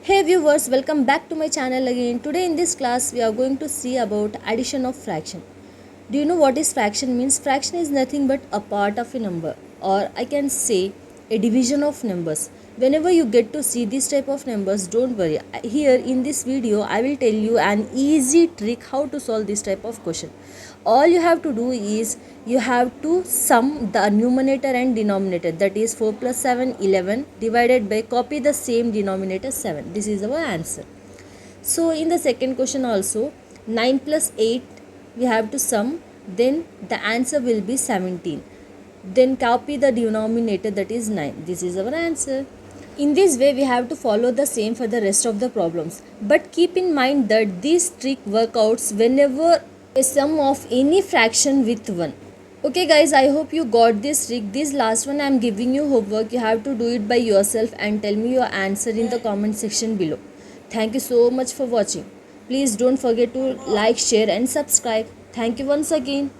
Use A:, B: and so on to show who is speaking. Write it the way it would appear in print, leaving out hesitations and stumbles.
A: Hey viewers, welcome back to my channel again. Today in this class we are going to see about addition of fraction. Do you know what is fraction means? Fraction is nothing but a part of a number, or I can say a division of numbers. Whenever you get to see this type of numbers, don't worry. Here in this video I will tell you an easy trick how to solve this type of question. All you have to do is you have to sum the numerator and denominator, that is 4 plus 7 11 divided by copy the same denominator 7. This is our answer. So in the second question also 9 plus 8 we have to sum, then the answer will be 17. Then copy the denominator, that is 9. This is our answer. In this way we have to follow the same for the rest of the problems. But keep in mind that this trick works whenever a sum of any fraction with 1. Okay guys, I hope you got this trick. This last one I am giving you homework. You have to do it by yourself and tell me your answer in the comment section below. Thank you so much for watching. Please don't forget to like, share and subscribe. Thank you once again.